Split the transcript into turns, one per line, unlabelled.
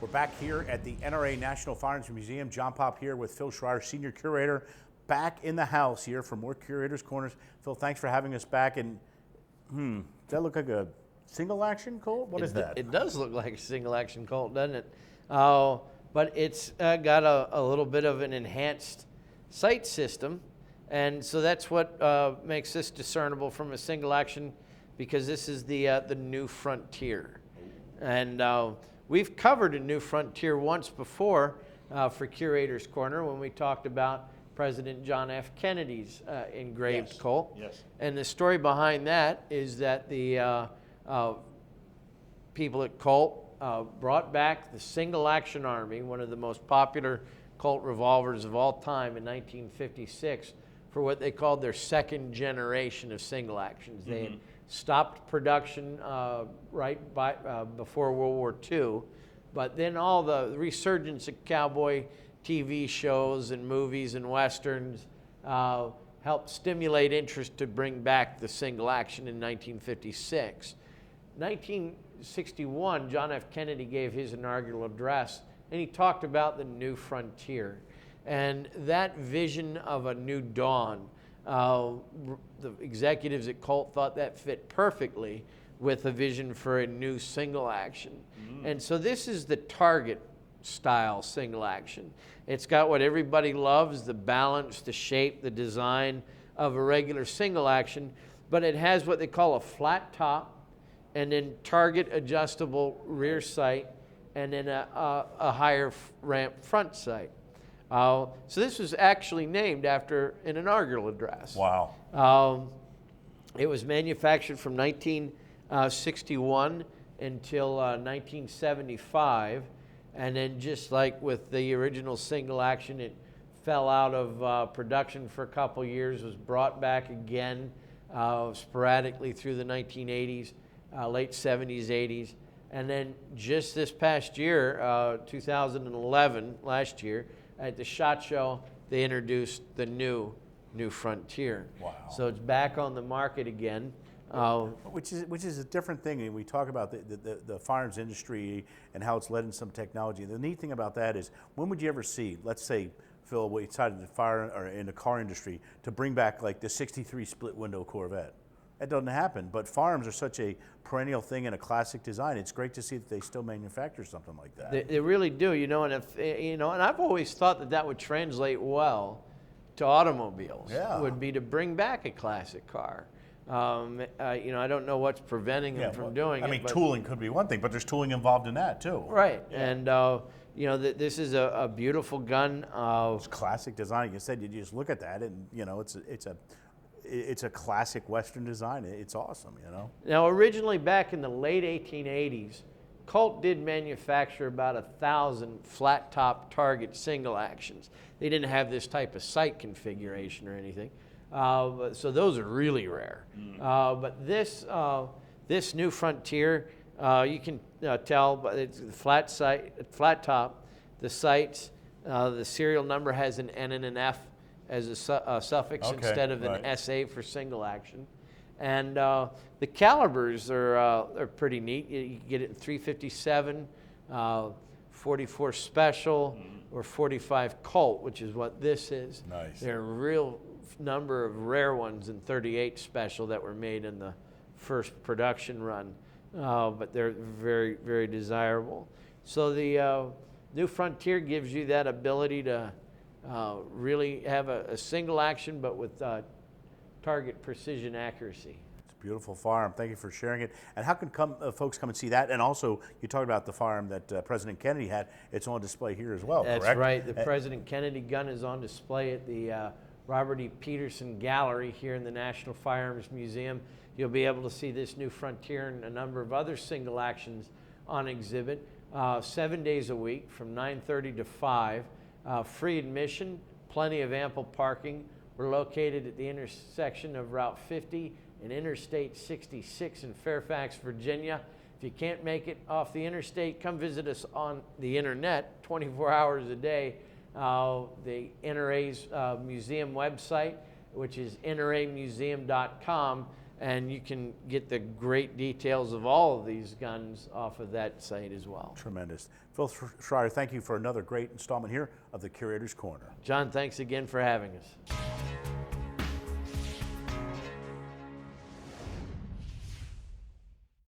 We're back here at the NRA National Firearms Museum. John Pop here with Phil Schreier, Senior Curator, back in the house here for more Curator's Corners. Phil, thanks for having us back. And does that look like a single action Colt? What is that?
It does look like a single action Colt, doesn't it? But it's got a little bit of an enhanced sight system. And so that's what makes this discernible from a single action, because this is the new frontier. And we've covered a new frontier once before for Curator's Corner when we talked about President John F. Kennedy's engraved Colt.
Yes.
And the story behind that is that the people at Colt brought back the Single Action Army, one of the most popular Colt revolvers of all time, in 1956 for what they called their second generation of single actions. They had stopped production before World War II, but then all the resurgence of cowboy TV shows and movies and westerns helped stimulate interest to bring back the single action in 1956. 1961, John F. Kennedy gave his inaugural address, and he talked about the new frontier. And that vision of a new dawn, the executives at Colt thought that fit perfectly with a vision for a new single action. And so this is the Target style single action. It's got what everybody loves, the balance, the shape, the design of a regular single action, but it has what they call a flat top and then target adjustable rear sight and then a higher ramp front sight. So this was actually named after an inaugural address.
Wow.
It was manufactured from 1961 until 1975, and then just like with the original single action, it fell out of production for a couple years, was brought back again sporadically through the 1980s, late 70s, 80s, and then just this past year, 2011, last year, at the SHOT Show, they introduced the new frontier.
Wow.
So it's back on the market again.
Which is a different thing. And we talk about the firearms industry and how it's led in some technology. The neat thing about that is, when would you ever see, let's say, Phil, we decided the fire or in the car industry to bring back like the '63 split window Corvette? That doesn't happen. But firearms are such a perennial thing and a classic design. It's great to see that they still manufacture something like that.
They really do, and and I've always thought that would translate well to automobiles.
Yeah.
Would be to bring back a classic car. I don't know what's preventing them from doing it.
I mean, tooling could be one thing, but there's tooling involved in that too.
Right, and this is a beautiful gun.
It's classic design. Like you said, you just look at that, and it's a classic Western design. It's awesome,
Now, originally back in the late 1880s, Colt did manufacture about 1,000 flat-top Target single actions. They didn't have this type of sight configuration or anything, so those are really rare. But this new frontier, you can tell, but it's flat top, the sights, the serial number has an N and an F as a suffix instead of an SA for single action. And the calibers are pretty neat. You can get it in 357, 44 Special, or 45 Colt, which is what this is.
Nice.
There are a real number of rare ones in 38 Special that were made in the first production run, but they're very, very desirable. So the new frontier gives you that ability to really have a single action, but with target precision accuracy.
It's a beautiful firearm. Thank you for sharing it. And how can folks come and see that? And also, you talked about the firearm that President Kennedy had. It's on display here as well,
That's
correct?
right. The President Kennedy gun is on display at the Robert E. Peterson Gallery here in the National Firearms Museum. You'll be able to see this new frontier and a number of other single actions on exhibit 7 days a week from 9:30 to 5. Free admission, plenty of ample parking. We're located at the intersection of Route 50 and Interstate 66 in Fairfax, Virginia. If you can't make it off the interstate, come visit us on the internet 24 hours a day. The NRA's museum website, which is nramuseum.com, and you can get the great details of all of these guns off of that site as well.
Tremendous. Phil Schreier, thank you for another great installment here of the Curator's Corner.
John, thanks again for having us.